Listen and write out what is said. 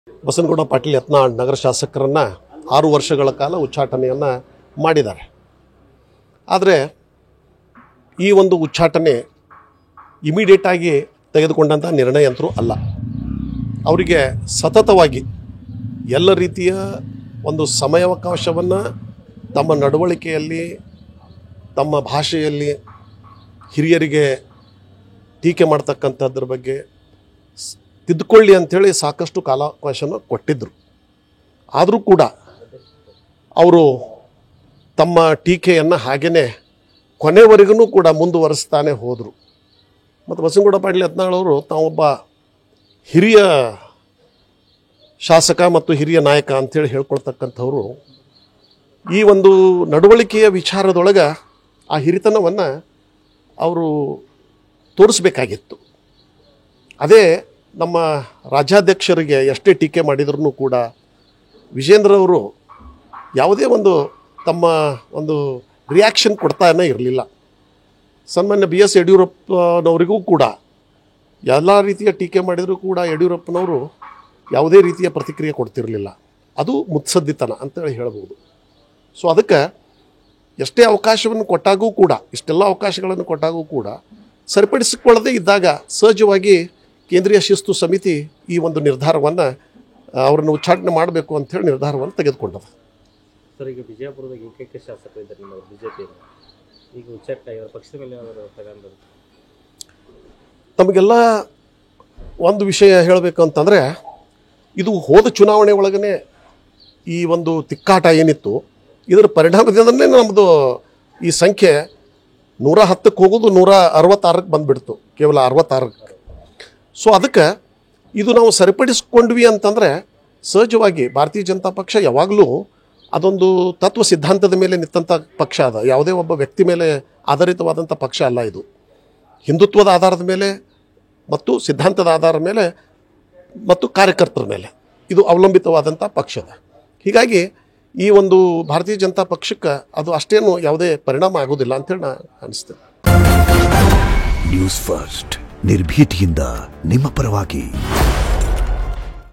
ಬಸನಗೌಡ ಪಾಟೀಲ್ ಯತ್ನಾಳ್ ನಗರ ಶಾಸಕರನ್ನು 6 ವರ್ಷಗಳ ಕಾಲ ಉಚ್ಚಾಟನೆಯನ್ನು ಮಾಡಿದ್ದಾರೆ. ಆದರೆ ಈ ಒಂದು ಉಚ್ಚಾಟನೆ ಇಮಿಡಿಯೇಟಾಗಿ ತೆಗೆದುಕೊಂಡಂಥ ನಿರ್ಣಯ ಅಂತರೂ ಅಲ್ಲ. ಅವರಿಗೆ ಸತತವಾಗಿ ಎಲ್ಲ ರೀತಿಯ ಒಂದು ಸಮಯಾವಕಾಶವನ್ನು ತಮ್ಮ ನಡವಳಿಕೆಯಲ್ಲಿ, ತಮ್ಮ ಭಾಷೆಯಲ್ಲಿ ಹಿರಿಯರಿಗೆ ಟೀಕೆ ಮಾಡ್ತಕ್ಕಂಥದ್ರ ಬಗ್ಗೆ ತಿದ್ದುಕೊಳ್ಳಿ ಅಂಥೇಳಿ ಸಾಕಷ್ಟು ಕಾಲಾವಕಾಶನ ಕೊಟ್ಟಿದ್ದರು. ಆದರೂ ಕೂಡ ಅವರು ತಮ್ಮ ಟೀಕೆಯನ್ನು ಹಾಗೇ ಕೊನೆವರೆಗೂ ಕೂಡ ಮುಂದುವರಿಸ್ತಾನೆ ಹೋದರು. ಮತ್ತು ಬಸನಗೌಡ ಪಾಟೀಲ್ ಯತ್ನಾಳ್ ಅವರು ತಾವೊಬ್ಬ ಹಿರಿಯ ಶಾಸಕ ಮತ್ತು ಹಿರಿಯ ನಾಯಕ ಅಂಥೇಳಿ ಹೇಳ್ಕೊಳ್ತಕ್ಕಂಥವ್ರು ಈ ಒಂದು ನಡವಳಿಕೆಯ ವಿಚಾರದೊಳಗೆ ಆ ಹಿರಿತನವನ್ನು ಅವರು ತೋರಿಸ್ಬೇಕಾಗಿತ್ತು. ಅದೇ ನಮ್ಮ ರಾಜ್ಯಾಧ್ಯಕ್ಷರಿಗೆ ಎಷ್ಟೇ ಟೀಕೆ ಮಾಡಿದ್ರೂ ಕೂಡ ವಿಜೇಂದ್ರ ಅವರು ಯಾವುದೇ ಒಂದು ತಮ್ಮ ಒಂದು ರಿಯಾಕ್ಷನ್ ಕೊಡ್ತಾನೇ ಇರಲಿಲ್ಲ. ಸನ್ಮಾನ್ಯ BS ಯಡಿಯೂರಪ್ಪನವರಿಗೂ ಕೂಡ ಎಲ್ಲ ರೀತಿಯ ಟೀಕೆ ಮಾಡಿದರೂ ಕೂಡ ಯಡಿಯೂರಪ್ಪನವರು ಯಾವುದೇ ರೀತಿಯ ಪ್ರತಿಕ್ರಿಯೆ ಕೊಡ್ತಿರಲಿಲ್ಲ. ಅದು ಮುತ್ಸದ್ದಿತನ ಅಂತೇಳಿ ಹೇಳ್ಬೋದು. ಸೊ ಅದಕ್ಕೆ ಎಷ್ಟೇ ಅವಕಾಶವನ್ನು ಕೊಟ್ಟಾಗೂ ಕೂಡ, ಇಷ್ಟೆಲ್ಲ ಅವಕಾಶಗಳನ್ನು ಕೊಟ್ಟಾಗೂ ಕೂಡ ಸರಿಪಡಿಸಿಕೊಳ್ಳದೇ ಇದ್ದಾಗ ಸಹಜವಾಗಿ ಕೇಂದ್ರೀಯ ಶಿಸ್ತು ಸಮಿತಿ ಈ ಒಂದು ನಿರ್ಧಾರವನ್ನು ಅವರನ್ನು ಉಚ್ಚಾಟನೆ ಮಾಡಬೇಕು ಅಂಥೇಳಿ ನಿರ್ಧಾರವನ್ನು ತೆಗೆದುಕೊಂಡது. ಸರ್, ಈಗ ವಿಜಯಪುರದ ಏಕೈಕ ಶಾಸಕರು ಇದ್ದಾರೆ ನಿಮ್ಮ BJP, ಈಗ ಉಚ್ಚಾಟನೆ ಪಕ್ಷದ ಮೇಲೆ ಅವರು ತಮಗೆಲ್ಲ ಒಂದು ವಿಷಯ ಹೇಳಬೇಕು ಅಂತಂದರೆ, ಇದು ಹೋದ ಚುನಾವಣೆ ಒಳಗೇ ಈ ಒಂದು ತಿಕ್ಕಾಟ ಏನಿತ್ತು, ಇದರ ಪರಿಣಾಮದಿಂದಲೇ ನಮ್ಮದು ಈ ಸಂಖ್ಯೆ 110ಕ್ಕೆ ಹೋಗೋದು 166ಕ್ಕೆ ಬಂದುಬಿಡ್ತು, ಕೇವಲ 66ಕ್ಕೆ. ಸೊ ಅದಕ್ಕೆ ಇದು ನಾವು ಸರಿಪಡಿಸ್ಕೊಂಡ್ವಿ ಅಂತಂದರೆ ಸಹಜವಾಗಿ ಭಾರತೀಯ ಜನತಾ ಪಕ್ಷ ಯಾವಾಗಲೂ ಅದೊಂದು ತತ್ವ ಸಿದ್ಧಾಂತದ ಮೇಲೆ ನಿಂತಂಥ ಪಕ್ಷ ಅದ. ಯಾವುದೇ ಒಬ್ಬ ವ್ಯಕ್ತಿ ಮೇಲೆ ಆಧಾರಿತವಾದಂಥ ಪಕ್ಷ ಅಲ್ಲ. ಇದು ಹಿಂದುತ್ವದ ಆಧಾರದ ಮೇಲೆ ಮತ್ತು ಸಿದ್ಧಾಂತದ ಆಧಾರದ ಮೇಲೆ ಮತ್ತು ಕಾರ್ಯಕರ್ತರ ಮೇಲೆ ಇದು ಅವಲಂಬಿತವಾದಂಥ ಪಕ್ಷ ಅದ. ಹೀಗಾಗಿ ಈ ಒಂದು ಭಾರತೀಯ ಜನತಾ ಪಕ್ಷಕ್ಕೆ ಅದು ಅಷ್ಟೇನು ಯಾವುದೇ ಪರಿಣಾಮ ಆಗೋದಿಲ್ಲ ಅಂತೇಳಿ ನಾನು ಅನಿಸ್ತೇನೆ. ನ್ಯೂಸ್ ಫಸ್ಟ್ ನಿರ್ಭೀತಿಯಿಂದ ನಿಮ್ಮ ಪರವಾಗಿ.